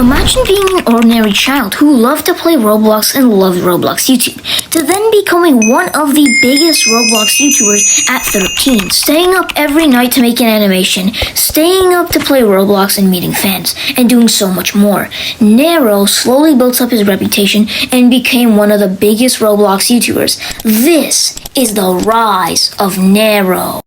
Imagine being an ordinary child who loved to play Roblox and loved Roblox YouTube, to then becoming one of the biggest Roblox YouTubers at 13, staying up every night to make an animation, staying up to play Roblox and meeting fans, and doing so much more. Nero slowly built up his reputation and became one of the biggest Roblox YouTubers. This is the rise of Nero.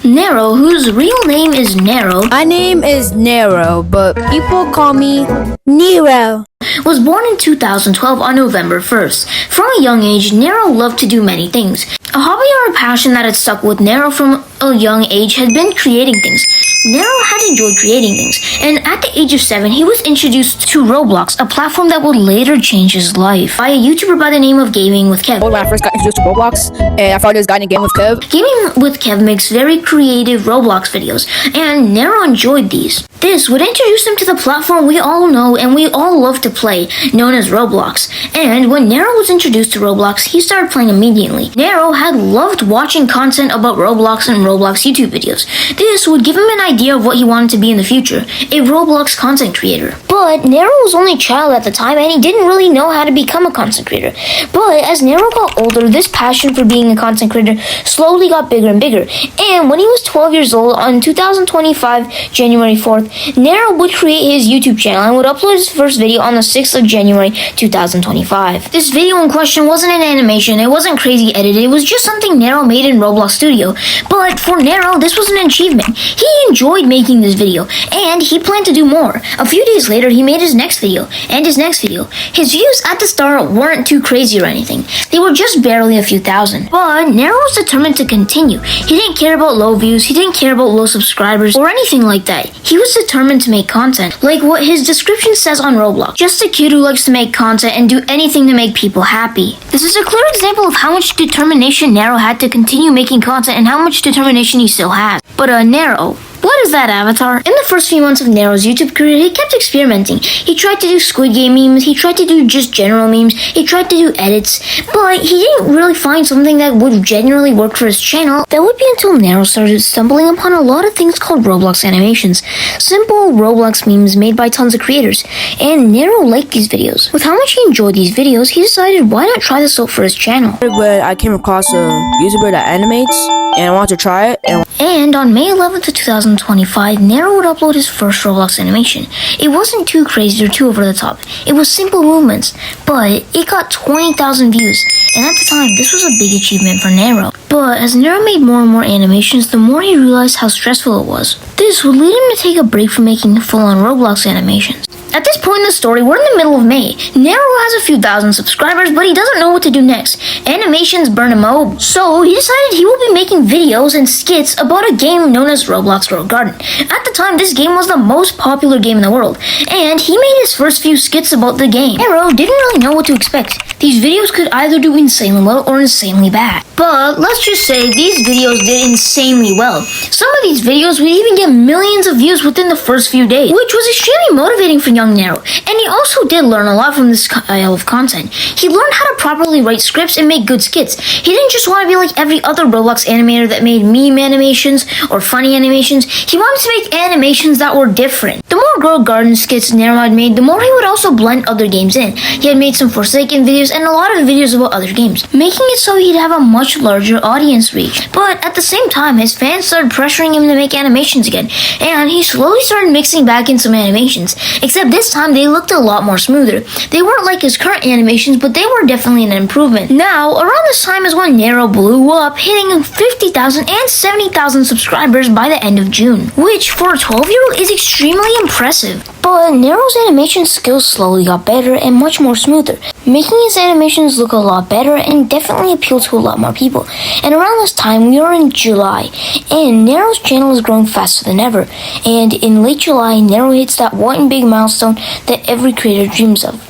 Nero, whose real name is Nero, My name is Nero, but people call me Nero. was born in 2012 on November 1st. From a young age, Nero loved to do many things. A hobby or a passion that had stuck with Nero from a young age had been creating things. Nero had enjoyed creating things, and at the age of 7, he was introduced to Roblox, a platform that would later change his life, by a YouTuber by the name of Gaming with Kev. When I first got introduced to Roblox, and I found this guy named Game with Kev. Gaming with Kev makes very creative Roblox videos, and Nero enjoyed these. This would introduce him to the platform we all know and we all love to play, known as Roblox. And when Nero was introduced to Roblox, he started playing immediately. Nero had loved watching content about Roblox and Roblox YouTube videos. This would give him an idea of what he wanted to be in the future, a Roblox content creator. But Nero was only a child at the time and he didn't really know how to become a content creator. But as Nero got older, this passion for being a content creator slowly got bigger and bigger. And when he was 12 years old, on 2025, January 4th, Nero would create his YouTube channel and would upload his first video on the 6th of January 2025. This video in question wasn't an animation, it wasn't crazy edited, it was just something Nero made in Roblox Studio. But for Nero, this was an achievement. He enjoyed making this video, and he planned to do more. A few days later, he made his next video, and his next video. His views at the start weren't too crazy or anything. They were just barely a few thousand. But Nero was determined to continue. He didn't care about low views, he didn't care about low subscribers, or anything like that. He was determined to make content, like what his description says on Roblox. Just a kid who likes to make content and do anything to make people happy. This is a clear example of how much determination Nero had to continue making content and how much determination he still has. But Nero, what is that avatar? In the first few months of Nero's YouTube career, he kept experimenting. He tried to do Squid Game memes, he tried to do just general memes, he tried to do edits, but he didn't really find something that would genuinely work for his channel. That would be until Nero started stumbling upon a lot of things called Roblox animations. Simple Roblox memes made by tons of creators. And Nero liked these videos. With how much he enjoyed these videos, he decided why not try this out for his channel. When I came across a YouTuber that animates, and I wanted to try it, and on May 11th of 2025, Nero would upload his first Roblox animation. It wasn't too crazy or too over the top. It was simple movements, but it got 20,000 views. And at the time, this was a big achievement for Nero. But as Nero made more and more animations, the more he realized how stressful it was. This would lead him to take a break from making full-on Roblox animations. At this point in the story, we're in the middle of May. Nero has a few thousand subscribers, but he doesn't know what to do next. Animations burn him out. So he decided he will be making videos and skits about a game known as Roblox Road Garden. At the time, this game was the most popular game in the world, and he made his first few skits about the game. Nero didn't really know what to expect. These videos could either do insanely well or insanely bad. But let's just say these videos did insanely well. Some of these videos would even get millions of views within the first few days, which was extremely motivating for young Nero. And he also did learn a lot from this style of content. He learned how to properly write scripts and make good skits. He didn't just want to be like every other Roblox animator that made meme animations or funny animations. He wanted to make animations that were different. The more Road Garden skits Nero had made, the more he would also blend other games in. He had made some Forsaken videos and a lot of videos about other games, making it so he'd have a much larger audience reach. But at the same time, his fans started pressuring him to make animations again, and he slowly started mixing back in some animations, except this time they looked a lot more smoother. They weren't like his current animations, but they were definitely an improvement. Now, around this time is when Nero blew up, hitting 50,000 and 70,000 subscribers by the end of June, which for a 12-year-old is extremely impressive. But Nero's animation skills slowly got better and much more smoother, making his animations look a lot better and definitely appeal to a lot more people. And around this time, we are in July, and Nero's channel is growing faster than ever. And in late July, Nero hits that one big milestone that every creator dreams of: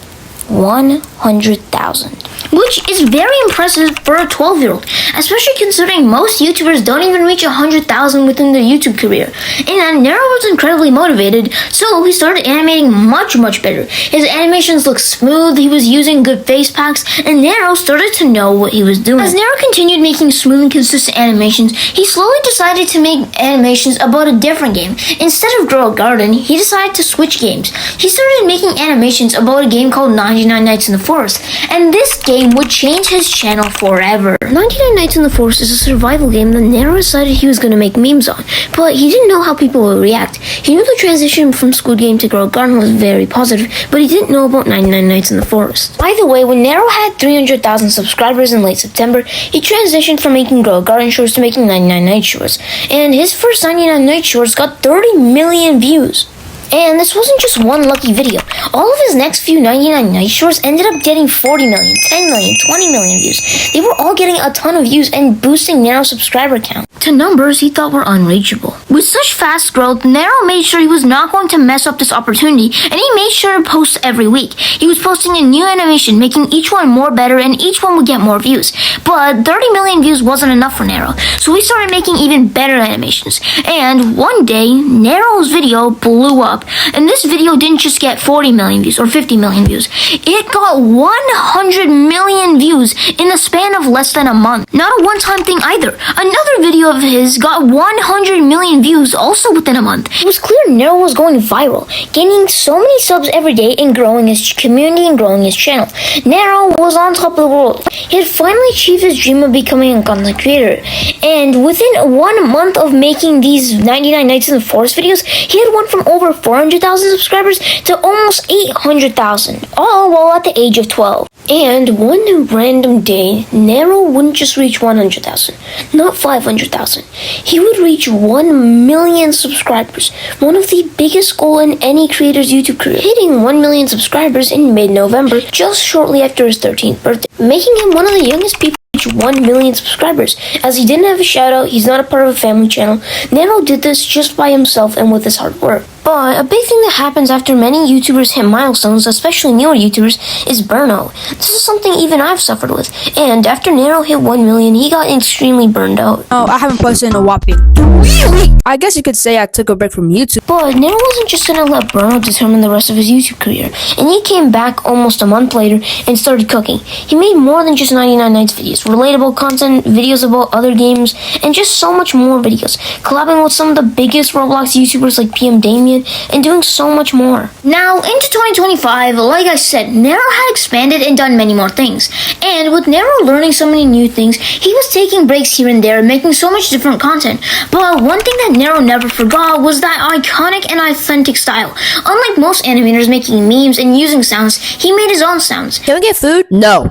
100,000. which is very impressive for a 12-year-old, especially considering most YouTubers don't even reach 100,000 within their YouTube career. And Nero was incredibly motivated, so he started animating much better. His animations looked smooth, he was using good face packs, and Nero started to know what he was doing. As Nero continued making smooth and consistent animations, he slowly decided to make animations about a different game. Instead of Grow a Garden, he decided to switch games. He started making animations about a game called 99 Nights in the Forest, and this game would change his channel forever. 99 Nights in the Forest is a survival game that Nero decided he was going to make memes on, but he didn't know how people would react. He knew the transition from Squid Game to Grow a Garden was very positive, but he didn't know about 99 Nights in the Forest. By the way, when Nero had 300,000 subscribers in late September, he transitioned from making Grow a Garden shorts to making 99 Night shorts, and his first 99 Night shorts got 30 million views. And this wasn't just one lucky video. All of his next few 99 Night shorts ended up getting 40 million, 10 million, 20 million views. They were all getting a ton of views and boosting Nero's subscriber count to numbers he thought were unreachable. With such fast growth, Nero made sure he was not going to mess up this opportunity, and he made sure to post every week. He was posting a new animation, making each one more better, and each one would get more views. But 30 million views wasn't enough for Nero, so he started making even better animations. And one day, Nero's video blew up. And this video didn't just get 40 million views or 50 million views. It got 100 million views in the span of less than a month. Not a one-time thing either. Another video of his got 100 million views also within a month. It was clear Nero was going viral, gaining so many subs every day and growing his community and growing his channel. Nero was on top of the world. He had finally achieved his dream of becoming a content creator. And within 1 month of making these 99 Nights in the Forest videos, he had went from over 400,000 subscribers to almost 800,000, all while at the age of 12. And one random day, Nero wouldn't just reach 100,000, not 500,000. He would reach 1 million subscribers, one of the biggest goals in any creator's YouTube career, hitting 1 million subscribers in mid-November, just shortly after his 13th birthday, making him one of the youngest people 1 million subscribers. As he didn't have a shout out, he's not a part of a family channel. Nero did this just by himself and with his hard work. But a big thing that happens after many YouTubers hit milestones, especially newer YouTubers, is burnout. This is something even I've suffered with. And after Nero hit 1 million, he got extremely burned out. Oh, I haven't posted in a whopping 3 weeks. I guess you could say I took a break from YouTube. But Nero wasn't just gonna let burnout determine the rest of his YouTube career. And he came back almost a month later and started cooking. He made more than just 99 Nights videos, relatable content, videos about other games, and just so much more videos. Collabing with some of the biggest Roblox YouTubers like PM Damien, and doing so much more. Now, into 2025, like I said, Nero had expanded and done many more things. And with Nero learning so many new things, he was taking breaks here and there and making so much different content. But one thing that Nero never forgot was that iconic and authentic style. Unlike most animators making memes and using sounds, he made his own sounds. Can we get food? No.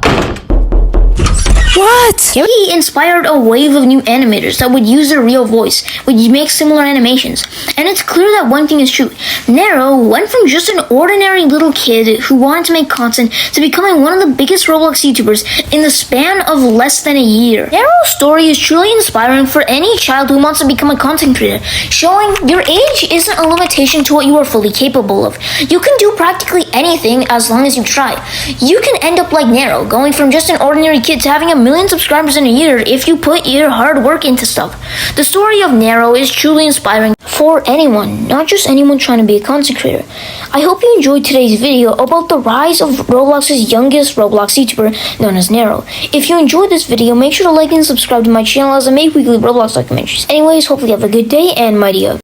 What? He inspired a wave of new animators that would use their real voice, would make similar animations. And it's clear that one thing is true. Nero went from just an ordinary little kid who wanted to make content to becoming one of the biggest Roblox YouTubers in the span of less than a year. Nero's story is truly inspiring for any child who wants to become a content creator, showing your age isn't a limitation to what you are fully capable of. You can do practically anything as long as you try. You can end up like Nero, going from just an ordinary kid to having a million subscribers in a year if you put your hard work into stuff. The story of Nero is truly inspiring for anyone, not just anyone trying to be a content creator. I hope you enjoyed today's video about the rise of Roblox's youngest Roblox YouTuber known as Nero. If you enjoyed this video, make sure to like and subscribe to my channel as I make weekly Roblox documentaries. Anyways, hopefully you have a good day and mighty up.